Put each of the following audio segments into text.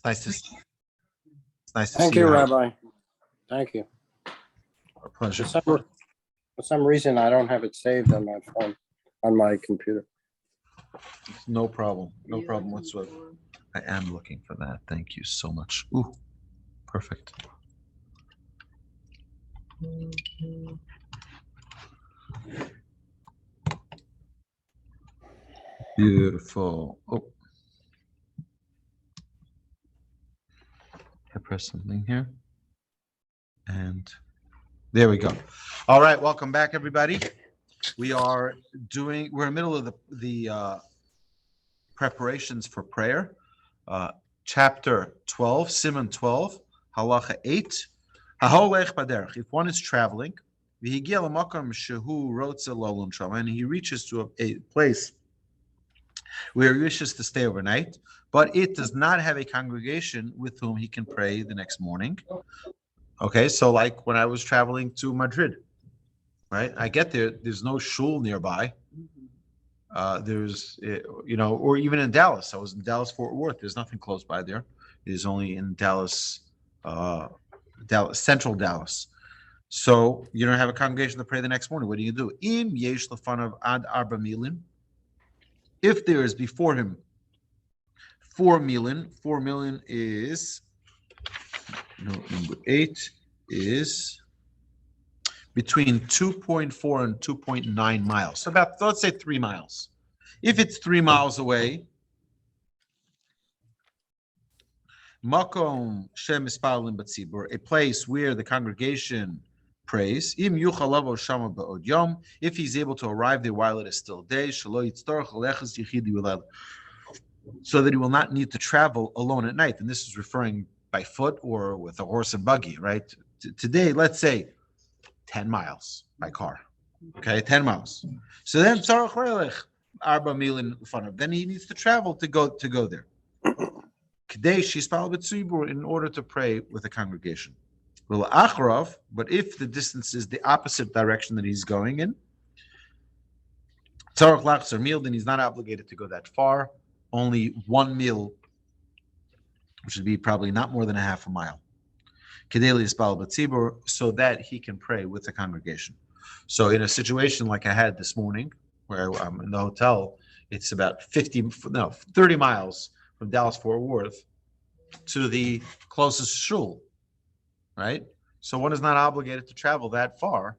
It's nice to Thank see you, you. Rabbi. Thank you. A pleasure. For some reason, I don't have it saved on my phone, on my computer. No problem. No problem whatsoever. I am looking for that. Thank you so much. Ooh, perfect. Beautiful. Oh, I press something here. And there we go. All right, welcome back, everybody. We're in the middle of the preparations for prayer. Chapter 12, Siman 12, Halacha 8. If one is traveling, and he reaches to a place where he wishes to stay overnight, but it does not have a congregation with whom he can pray the next morning. Okay, so like when I was traveling to Madrid, right? I get there's no shul nearby. Or even in Dallas. I was in Dallas, Fort Worth. There's nothing close by there. It is only in Dallas, central Dallas. So you don't have a congregation to pray the next morning. What do you do? Im yesh lefanav ad arba milin. If there is before him 4 million is number 8 is between 2.4 and 2.9 miles. So about, let's say 3 miles. If it's 3 miles away, Makom Shem Ispalim Batzibur, a place where the congregation prays. Im Yuchalavo Shama Ba'od Yom, if he's able to arrive there while it is still day, Shalo Yitztorach Alechas Yichidi Wilel, so that he will not need to travel alone at night. And this is referring by foot or with a horse and buggy, right? Today, let's say 10 miles by car. Okay, 10 miles. So then then he needs to travel to go there. In order to pray with the congregation. But if the distance is the opposite direction that he's going in, then he's not obligated to go that far. Only one meal, which would be probably not more than a half a mile, so that he can pray with the congregation. So in a situation like I had this morning, where I'm in the hotel, it's about 30 miles from Dallas Fort Worth to the closest shul, right? So one is not obligated to travel that far,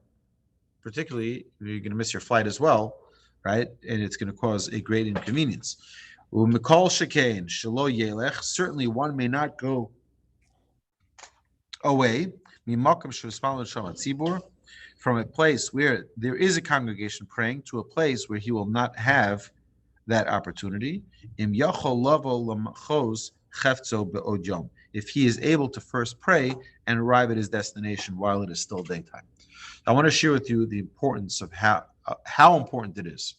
particularly if you're going to miss your flight as well, right? And it's going to cause a great inconvenience. Certainly one may not go away from a place where there is a congregation praying to a place where he will not have that opportunity. If he is able to first pray and arrive at his destination while it is still daytime. I want to share with you the importance of how important it is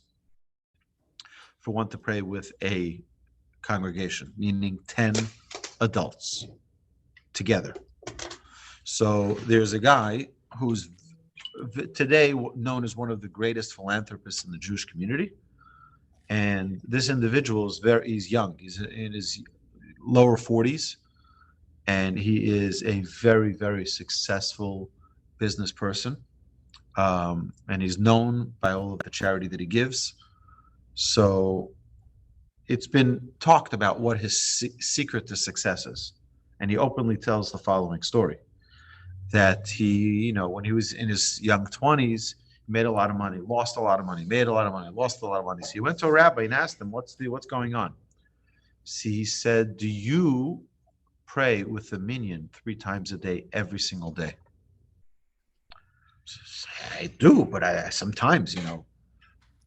for one to pray with a congregation, meaning 10 adults together. So there's a guy who's today known as one of the greatest philanthropists in the Jewish community. And this individual he's young. He's in his lower 40s. And he is a very, very successful business person. And he's known by all of the charity that he gives. So it's been talked about what his secret to success is. And he openly tells the following story. That he, when he was in his young 20s, made a lot of money, lost a lot of money, made a lot of money, lost a lot of money. So he went to a rabbi and asked him, what's going on? So he said, do you pray with the minyan 3 times a day, every single day? So I do, but I sometimes,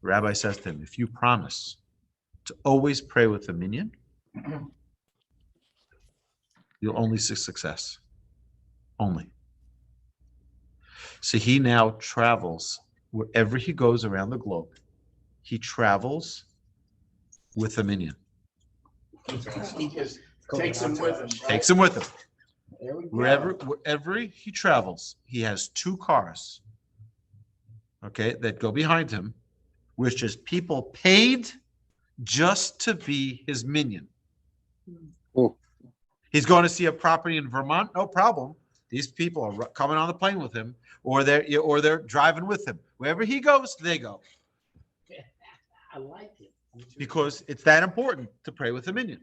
Rabbi says to him, if you promise to always pray with the minyan, you'll only see success. Only. So he now travels wherever he goes around the globe. He travels with a minyan. Takes him with him. Takes him with him. Wherever he travels, he has 2 cars, okay, that go behind him, which is people paid just to be his minyan. Oh. He's going to see a property in Vermont, no problem. These people are coming on the plane with him, or they're driving with him. Wherever he goes, they go. I like it. Because it's that important to pray with a minion.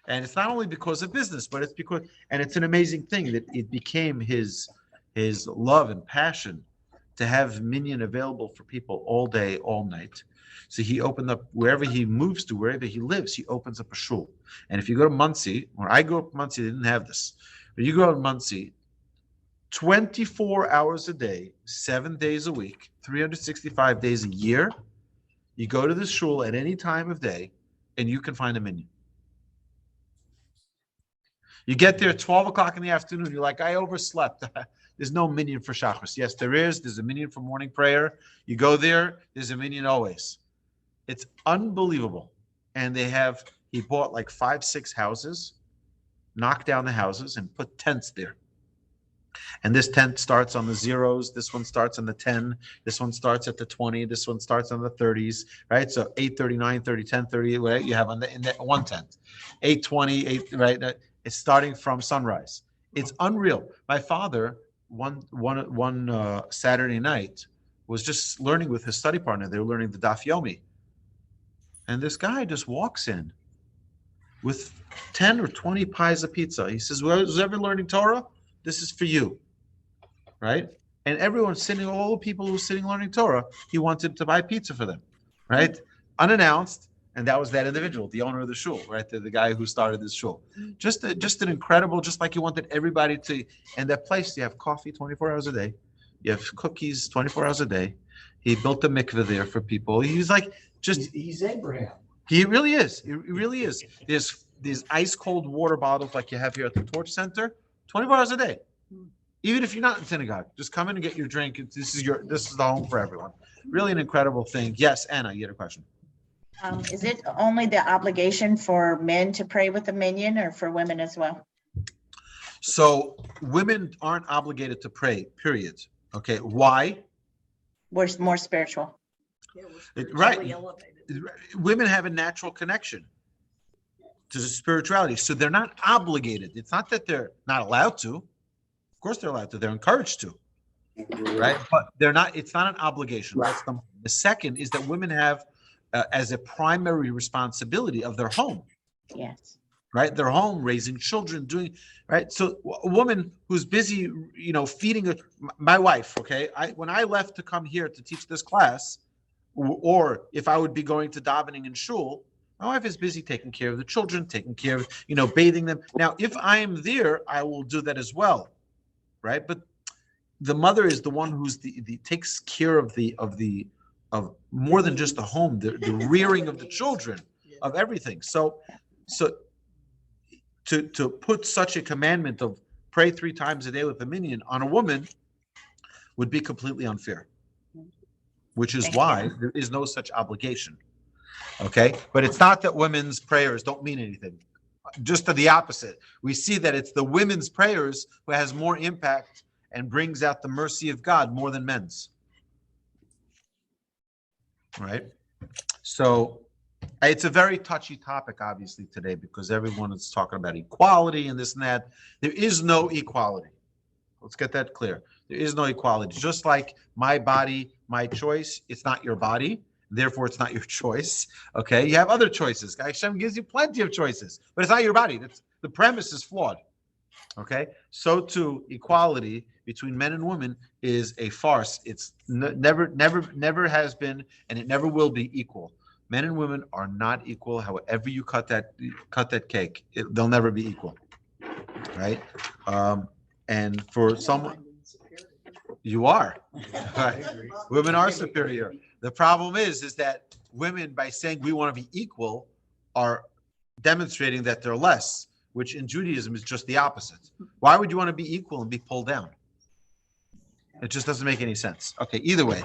And it's not only because of business, but it's because, and it's an amazing thing that it became his love and passion to have minion available for people all day, all night. So he opened up, wherever he moves to, wherever he lives, he opens up a shul. And if you go to Muncie, where I grew up in Muncie, they didn't have this. But you go to Muncie, 24 hours a day, 7 days a week, 365 days a year, you go to this shul at any time of day, and you can find a minion. You get there at 12 o'clock in the afternoon, you're like, I overslept. There's no minion for Shachris. Yes, there is. There's a minion for morning prayer. You go there, there's a minion always. It's unbelievable. And he bought like 5-6 houses, knocked down the houses, and put tents there. And this tent starts on the zeros. This one starts on the 10. This one starts at the 20. This one starts on the 30s, right? So 8:30, 9:30, 10:30, right? You have in that one tent. 8:20, right? It's starting from sunrise. It's unreal. My father, one Saturday night, was just learning with his study partner. They were learning the Daf Yomi. And this guy just walks in with 10 or 20 pies of pizza. He says, well, was ever learning Torah? This is for you, right? And everyone's sitting, all the people who were sitting learning Torah, he wanted to buy pizza for them, right? Unannounced. And that was that individual, the owner of the shul, right? The guy who started this shul. Just an incredible, just like he wanted everybody to, and that place, you have coffee 24 hours a day. You have cookies 24 hours a day. He built a mikveh there for people. He's like, He's Abraham. He really is. He really is. There's these ice cold water bottles like you have here at the Torch Center, 24 hours a day. Even if you're not in synagogue, just come in and get your drink. This is the home for everyone. Really an incredible thing. Yes, Anna, you had a question. Is it only the obligation for men to pray with the minion, or for women as well? So women aren't obligated to pray, period. Okay, why? We're more spiritual. Right. Women have a natural connection to spirituality, so they're not obligated. It's not that they're not allowed to. Of course they're allowed to. They're encouraged to, right? But they're not. It's not an obligation. That's the second is that women have as a primary responsibility of their home. Yes. Right, their home, raising children, doing right. So a woman who's busy, feeding my wife. Okay, when I left to come here to teach this class, or if I would be going to davening in shul, my wife is busy taking care of the children, taking care of, bathing them. Now, if I am there, I will do that as well, right? But the mother is the one who's the takes care of more than just the home, the rearing of the children, of everything. So to put such a commandment of pray 3 times a day with a minion on a woman would be completely unfair, which is why there is no such obligation. Okay, but it's not that women's prayers don't mean anything. Just to the opposite. We see that it's the women's prayers who has more impact and brings out the mercy of God more than men's. Right? So it's a very touchy topic, obviously, today, because everyone is talking about equality and this and that. There is no equality. Let's get that clear. There is no equality. Just like my body, my choice, it's not your body. Therefore, it's not your choice. Okay, you have other choices. Hashem gives you plenty of choices, but it's not your body. The premise is flawed. Okay, so too, equality between men and women is a farce. It's never has been, and it never will be equal. Men and women are not equal. However you cut that cake, they'll never be equal, right? And for someone, you are. Right? Women are superior. The problem is that women, by saying we want to be equal, are demonstrating that they're less, which in Judaism is just the opposite. Why would you want to be equal and be pulled down? It just doesn't make any sense. Okay, either way.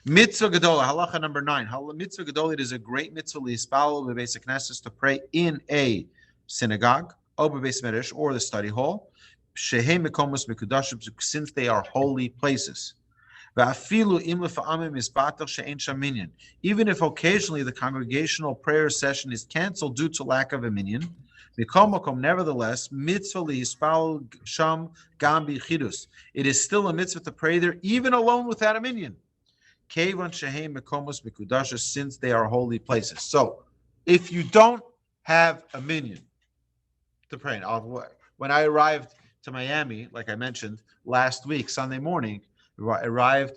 Mitzvah Gedolah, halacha number 9. Mitzvah Gedolah, it is a great mitzvah lispal bebeis knesses, to pray in a synagogue, or bebeis medrash, or the study hall, shehem mekomos mekudashim, since they are holy places. Even if occasionally the congregational prayer session is canceled due to lack of a minyan, nevertheless, it is still a mitzvah to pray there, even alone without a minyan, since they are holy places. So, if you don't have a minyan to pray, when I arrived to Miami, like I mentioned last week, Sunday morning, arrived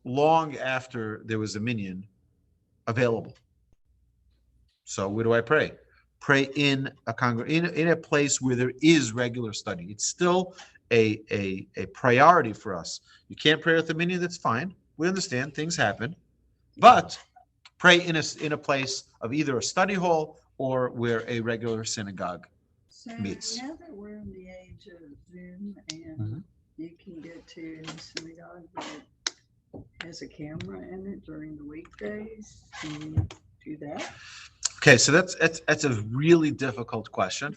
long after there was a minyan available. So where do I pray? Pray in a place where there is regular study. It's still a priority for us. You can't pray with the minyan, that's fine. We understand things happen, but pray in a place of either a study hall or where a regular synagogue meets. Now that we're in the age of Zoom and you can get to the synagogue that has a camera in it during the weekdays, can you do that? Okay, so that's a really difficult question.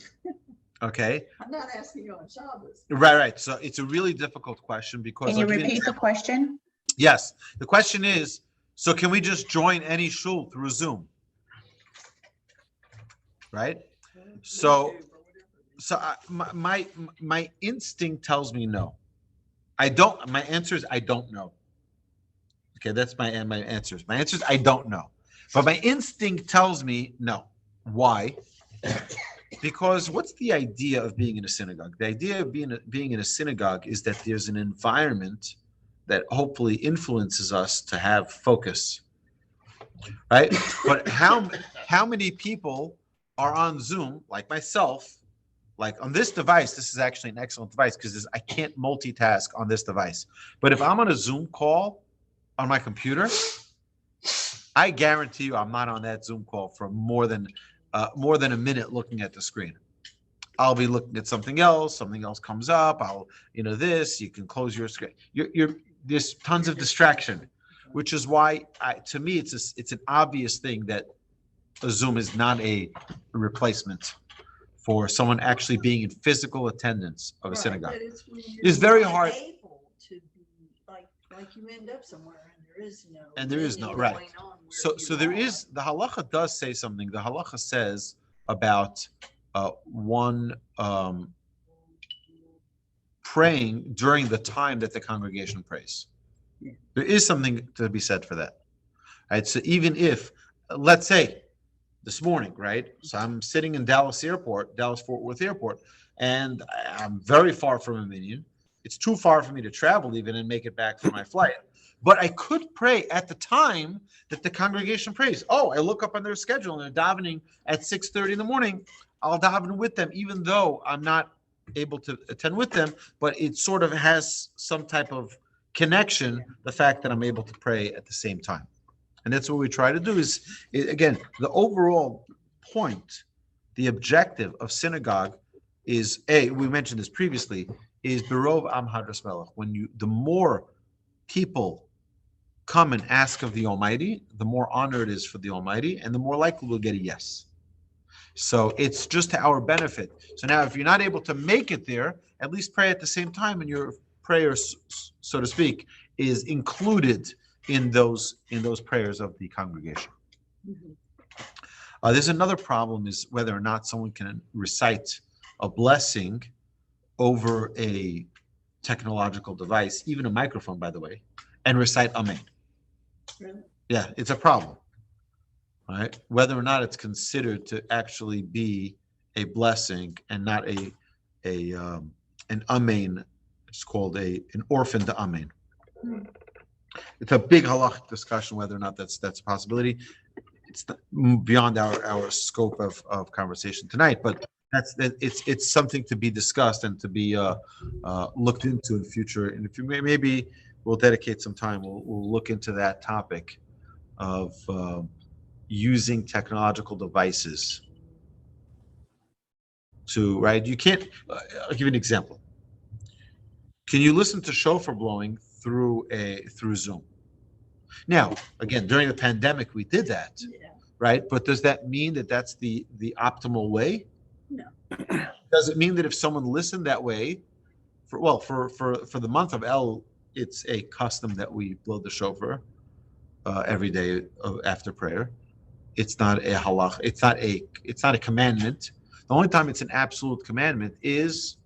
Okay. I'm not asking you on Shabbos. Right. So it's a really difficult question because Can you repeat the question? Yes. The question is, so can we just join any shul through Zoom? Right? So my instinct tells me no. My answer is I don't know. Okay, that's my answers. My answer is I don't know. But my instinct tells me no. Why? Because what's the idea of being in a synagogue? The idea of being in a synagogue is that there's an environment that hopefully influences us to have focus, right? But how many people are on Zoom, like myself, like on this device? This is actually an excellent device because I can't multitask on this device. But if I'm on a Zoom call on my computer, I guarantee you I'm not on that Zoom call for more than a minute looking at the screen. I'll be looking at something else comes up. You can close your screen. There's tons of distraction, which is why to me it's an obvious thing that a Zoom is not a replacement for someone actually being in physical attendance of a synagogue. It's very hard. Able to be like you end up somewhere and there is no right. So there is, the halacha does say something. The halacha says about one praying during the time that the congregation prays. There is something to be said for that. Right. So even if, let's say, this morning, right? So I'm sitting in Dallas Fort Worth Airport, and I'm very far from a minyan. It's too far for me to travel even and make it back for my flight. But I could pray at the time that the congregation prays. Oh, I look up on their schedule and they're davening at 6:30 in the morning. I'll daven with them, even though I'm not able to attend with them, but it sort of has some type of connection, the fact that I'm able to pray at the same time. And that's what we try to do again, the overall point, the objective of synagogue is, we mentioned this previously, is Berov Am Hadras Melech. The more people come and ask of the Almighty, the more honor it is for the Almighty, and the more likely we'll get a yes. So it's just to our benefit. So now if you're not able to make it there, at least pray at the same time, and your prayer, so to speak, is included in those prayers of the congregation. There's another problem, is whether or not someone can recite a blessing over a technological device, even a microphone, by the way, and recite Amen. Really? Yeah, it's a problem. Right? Whether or not it's considered to actually be a blessing and not an Amen. It's called an orphan to Amen. It's a big halachic discussion whether or not that's a possibility. It's beyond our scope of conversation tonight, but it's something to be discussed and to be looked into in future. And if you maybe we'll dedicate some time, we'll look into that topic of using technological devices to, right? You can't. I'll give you an example. Can you listen to shofar blowing through Zoom? Now, again, during the pandemic, we did that, right? But does that mean that that's the optimal way? No. Does it mean that if someone listened that way, for the month of El it's a custom that we blow the shofar every day after prayer. It's not a halach. It's not a commandment. The only time it's an absolute commandment is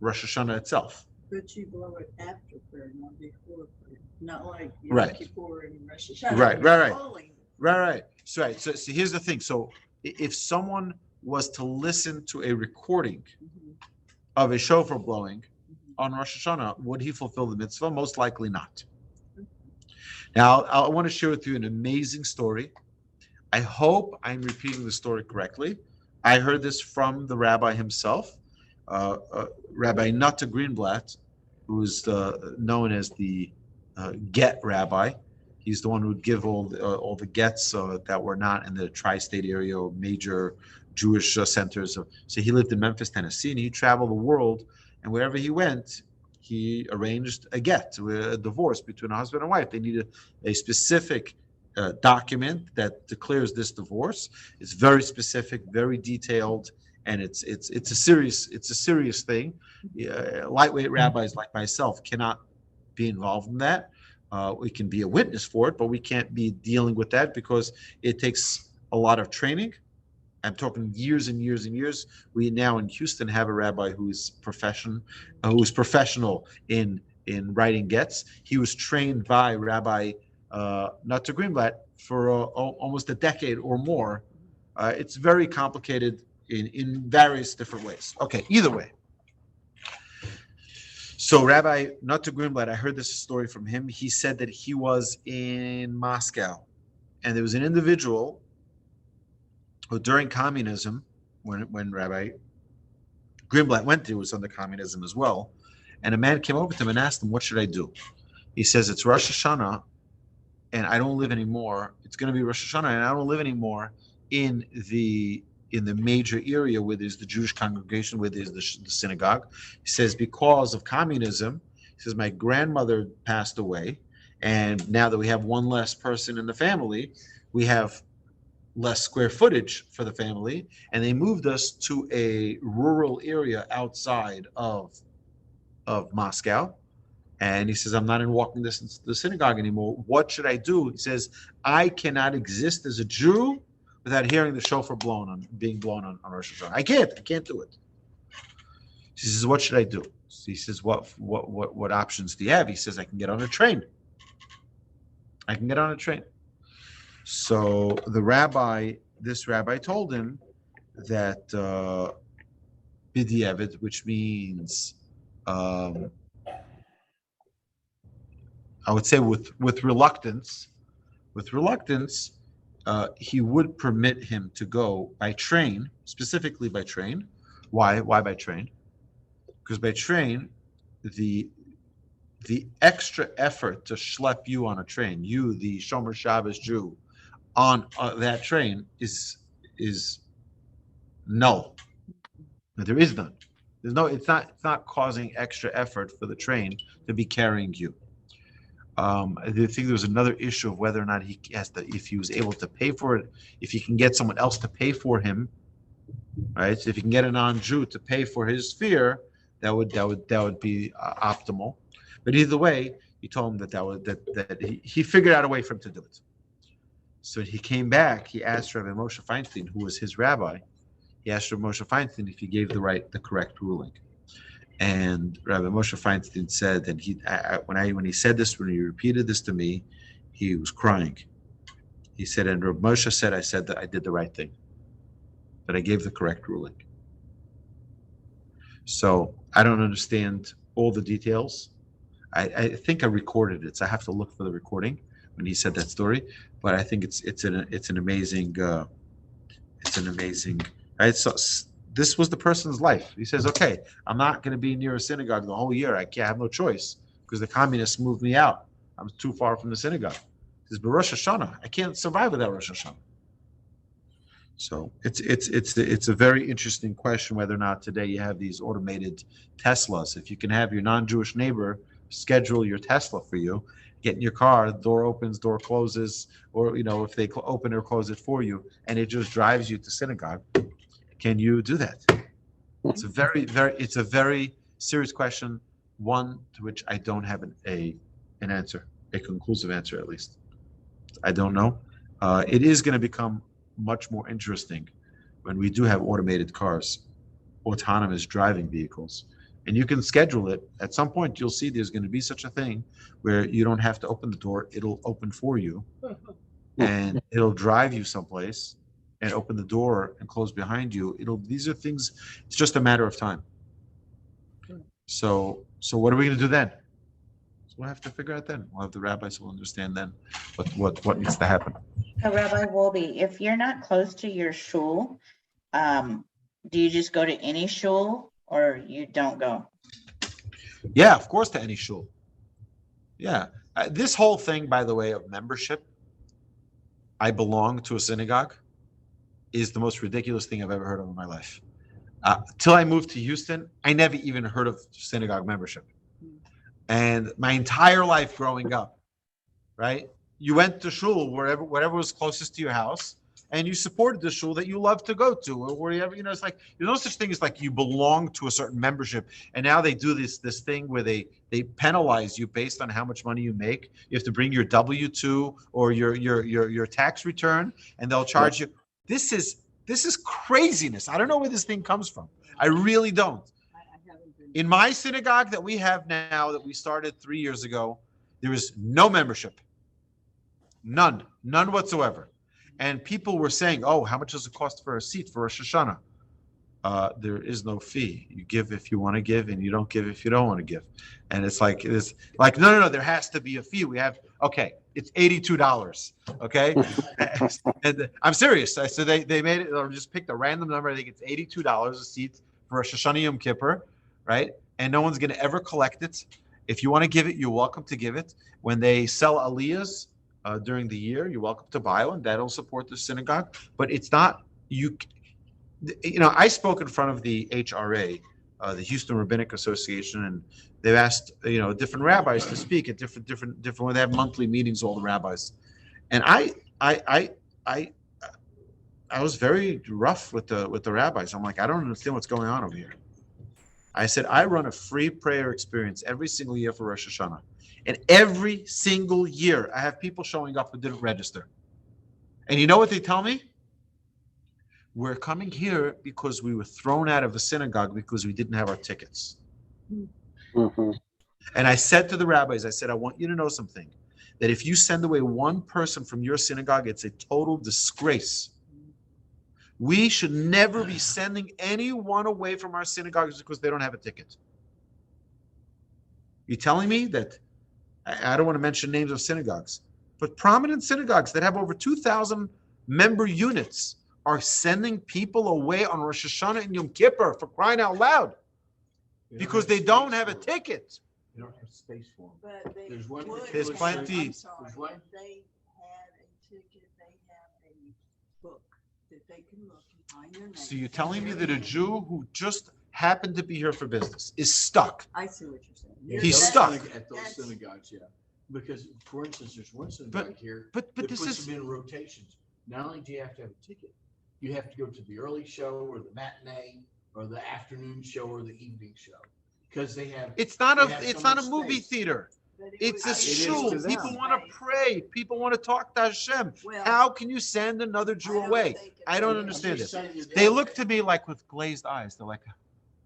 Rosh Hashanah itself. But you blow it after prayer, not before prayer. Not like Right. Yom Kippur and Rosh Hashanah. Right, you're right. blowing. Right. So here's the thing. So if someone was to listen to a recording Mhm, of a shofar blowing mhm. on Rosh Hashanah, would he fulfill the mitzvah? Most likely not. Now, I want to share with you an amazing story. I hope I'm repeating the story correctly. I heard this from the rabbi himself, Rabbi Nata Greenblatt, who is known as the get rabbi. He's the one who would give all the gets that were not in the tri-state area or major Jewish centers. So he lived in Memphis, Tennessee, and he traveled the world. And wherever he went, he arranged a get, a divorce between a husband and wife. They needed a specific document that declares this divorce. It's very specific, very detailed, and it's a serious thing. Lightweight rabbis like myself cannot be involved in that. We can be a witness for it, but we can't be dealing with that because it takes a lot of training. I'm talking years and years and years. We now in Houston have a rabbi who's professional in writing gets. He was trained by Rabbi Nata Greenblatt for almost a decade or more. It's very complicated in various different ways. Okay, either way. So Rabbi Nata Greenblatt, I heard this story from him. He said that he was in Moscow, and there was an individual who during communism, when Rabbi Greenblatt went there, was under communism as well, and a man came over to him and asked him, "What should I do?" He says, "It's Rosh Hashanah, and I don't live anymore. It's going to be Rosh Hashanah, and I don't live anymore in the major area where there's the Jewish congregation, where there's the synagogue." He says, "Because of communism," he says, "my grandmother passed away, and now that we have one less person in the family, we have less square footage for the family, and they moved us to a rural area outside of Moscow." And he says, "I'm not in walking distance to the synagogue anymore. What should I do?" He says, "I cannot exist as a Jew without hearing the shofar being blown on Rosh Hashanah. I can't do it." He says, "What should I do?" He says, what options do you have?" He says, "I can get on a train. I can get on a train." So this rabbi told him that b'diavad, which means I would say with reluctance, he would permit him to go by train, specifically by train. Why by train? Because by train, the extra effort to schlep you on a train, you, the Shomer Shabbos Jew, on that train is null. There is none. It's not causing extra effort for the train to be carrying you. I think there was another issue of whether or not he has to, if he was able to pay for it, if he can get someone else to pay for him, right? So if he can get a non-Jew to pay for his fare, that would be optimal. But either way, he told him that he figured out a way for him to do it. So he came back. He asked Rabbi Moshe Feinstein, who was his rabbi. He asked Rabbi Moshe Feinstein if he gave the correct ruling. And Rabbi Moshe Feinstein said that when he said this, when he repeated this to me, he was crying. He said, and Rabbi Moshe said, I said that I did the right thing, that I gave the correct ruling. So I don't understand all the details. I think I recorded it, so I have to look for the recording when he said that story. But I think it's an amazing. Right? So this was the person's life. He says, "Okay, I'm not going to be near a synagogue the whole year. I have no choice because the communists moved me out. I'm too far from the synagogue." He says, "But Rosh Hashanah, I can't survive without Rosh Hashanah." So it's a very interesting question whether or not today you have these automated Teslas. If you can have your non-Jewish neighbor schedule your Tesla for you, get in your car, the door opens, door closes, or if they open or close it for you, and it just drives you to synagogue. Can you do that? It's a very serious question. one to which I don't have an answer, a conclusive answer at least. I don't know. It is going to become much more interesting when we do have automated cars, autonomous driving vehicles, and you can schedule it. At some point, you'll see there's going to be such a thing where you don't have to open the door; it'll open for you, and it'll drive you someplace, and open the door and close behind you. These are things. It's just a matter of time. So what are we going to do then? So we'll have to figure out then. We'll have the rabbis who will understand then what needs to happen. Rabbi Wolbe, if you're not close to your shul, do you just go to any shul or you don't go? Yeah, of course, to any shul. Yeah. This whole thing, by the way, of membership, I belong to a synagogue, is the most ridiculous thing I've ever heard of in my life. Till I moved to Houston, I never even heard of synagogue membership. And my entire life growing up, right? You went to shul whatever was closest to your house, and you supported the shul that you love to go to, or wherever, it's like there's no such thing as like you belong to a certain membership. And now they do this thing where they penalize you based on how much money you make. You have to bring your W-2 or your tax return, and they'll charge you. This is craziness. I don't know where this thing comes from. I really don't. In my synagogue that we have now, that we started 3 years ago, there is no membership. None whatsoever. And people were saying, "Oh, how much does it cost for a seat for Rosh Hashanah?" There is no fee. You give if you want to give, and you don't give if you don't want to give. And it's like no, there has to be a fee. It's $82. Okay, and I'm serious. So they made it. Or just picked a random number. I think it's $82 a seat for Rosh Hashanah Yom Kippur, right? And no one's going to ever collect it. If you want to give it, you're welcome to give it. When they sell aliyahs during the year, you're welcome to buy one. That'll support the synagogue. But it's not you. I spoke in front of the HRA, the Houston Rabbinic Association, and they've asked different rabbis to speak at different when they have monthly meetings, all the rabbis. And I was very rough with the rabbis. I'm like, I don't understand what's going on over here. I said, I run a free prayer experience every single year for Rosh Hashanah. And every single year, I have people showing up who didn't register. And you know what they tell me? We're coming here because we were thrown out of the synagogue because we didn't have our tickets. Mm-hmm. And I said to the rabbis, I want you to know something, that if you send away one person from your synagogue, it's a total disgrace. We should never be sending anyone away from our synagogues because they don't have a ticket. You're telling me that, I don't want to mention names of synagogues, but prominent synagogues that have over 2,000 member units are sending people away on Rosh Hashanah and Yom Kippur, for crying out loud, because they don't have a ticket. You don't have space for them. But they There's one- would- There's plenty. I'm sorry, There's one- if they had a ticket, they have a book that they can look and find their name. So you're telling me that a Jew who just happened to be here for business is stuck? I see what you're saying. Yeah, He's those stuck. At those That's- synagogues, yeah. Because, for instance, there's one synagogue here But that this puts is, them in rotations. Not only do you have to have a ticket, you have to go to the early show or the matinee or the afternoon show or the evening show. Because they have. it's not they have it's so not a much movie space. theater. But it It's a would- It is shul. to them. People want to pray. People want to talk to Hashem. Well, How can you send another I Jew don't away? think if I don't they- understand just it. saying that They look to me like with glazed eyes. They're like,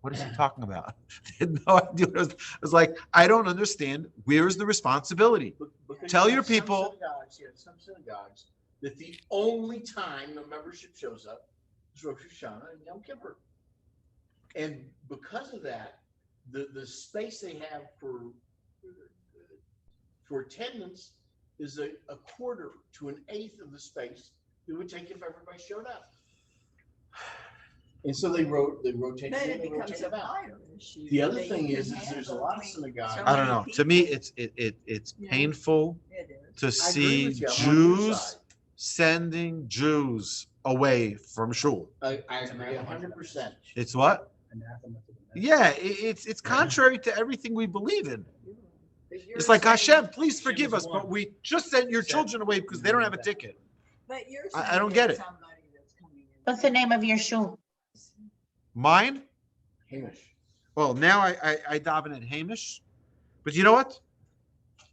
what is he talking about? They had no idea what it was like. I don't understand. Where is the responsibility? Because Tell you your have some people- some synagogues that the only time the membership shows up is Rosh Hashanah and Yom Kippur. And because of that, the space they have for attendance is a quarter to an eighth of the space it would take if everybody showed up. And so they rotate. Then it they becomes rotate a them out. higher issue. The other that thing you is can there's a handle. lot of I mean, synagogues. so I don't many know. To me, people- it's Yeah. painful It is. to I agree see with you. I'm on your Jews side. sending Jews away from shul. I agree 100%. It's what? Yeah, it's contrary to everything we believe in. But you're It's like, saying- Hashem, please Hashem forgive is us, one. but we just sent your children away because they don't have a ticket. But you're I saying don't get that it. somebody that's coming in- What's the name of your shul? Mine? Hamish. Well, now I daven at Hamish, but you know what?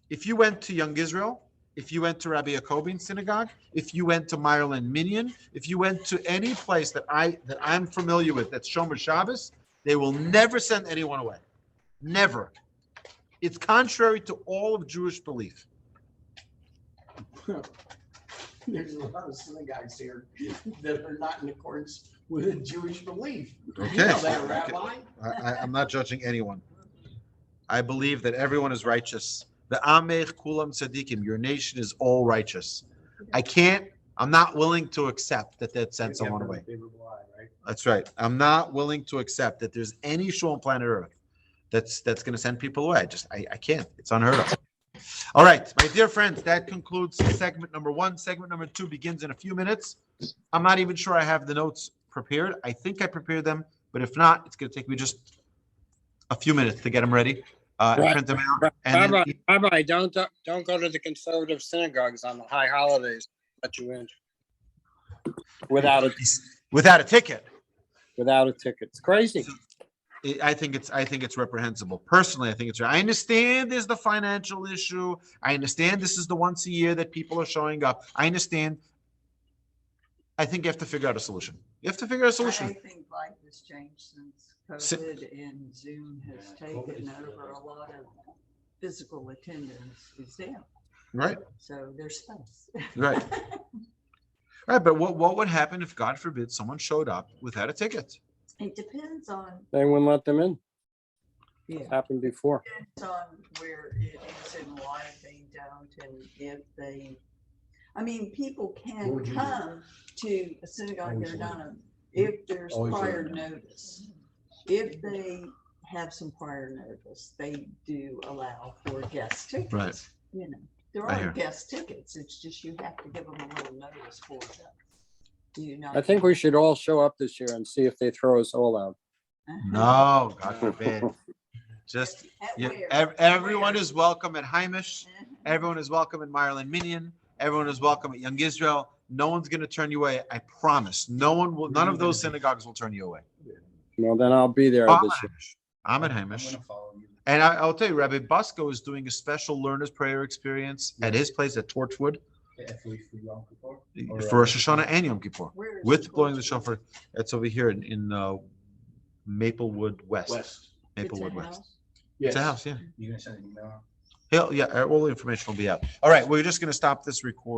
If you went to Young Israel, if you went to Rabbi Yaakobin's synagogue, if you went to Maryland Minyan, if you went to any place that I'm familiar with that's Shomer Shabbos, they will never send anyone away. Never. It's contrary to all of Jewish belief. There's a lot of synagogues here that are not in accordance with a Jewish belief. Okay. You know that, Rabbi? I'm not judging anyone. I believe that everyone is righteous. The Amech Kulam Tzadikim, your nation is all righteous. I'm not willing to accept that sent someone away. That's right. I'm not willing to accept that there's any shul on planet Earth that's going to send people away. I can't. It's unheard of. All right, my dear friends, that concludes segment number 1. Segment number 2 begins in a few minutes. I'm not even sure I have the notes prepared. I think I prepared them, but if not, it's going to take me just a few minutes to get them ready. And print them out. And then, Rabbi, don't go to the conservative synagogues on the high holidays. Let you in without a ticket. Without a ticket. It's crazy. I think it's reprehensible. Personally, I think it's. I understand there's the financial issue. I understand this is the once a year that people are showing up. I understand. I think you have to figure out a solution. You have to figure out a solution. I think life has changed since COVID and Zoom has taken over. A lot of physical attendance is down. Right. So there's space. Right. Right. But what would happen if, God forbid, someone showed up without a ticket? It depends on, They wouldn't let them in. yeah, It's happened before. depends on where it is and why they don't, and if they, I mean, people can would you do? come to a synagogue, Always they're let not, if there's Always let prior them. notice. If they have some prior notice, they do allow for guest tickets. Right. You know, there I hear. are guest tickets, it's just you have to give them a little notice for them. Do you not? I think we should all show up this year and see if they throw us all out. No, God forbid. Just At where? everyone Where? is welcome at Hamish. Everyone is welcome at Maryland Minyan. Everyone is welcome at Young Israel. No one's going to turn you away. I promise. None of those synagogues will turn you away. Well, then I'll be there I'm this at year. Hamish. I'm at Hamish. And I'll tell you, Rabbi Busco is doing a special learner's prayer experience at his place at Torchwood for Rosh Hashanah and Yom Kippur Where is with it? blowing the shofar. It's over here in Maplewood West. Maplewood It's a West. house? It's a house, yeah. You gonna send an email? All the information will be out. All right, we're just going to stop this record.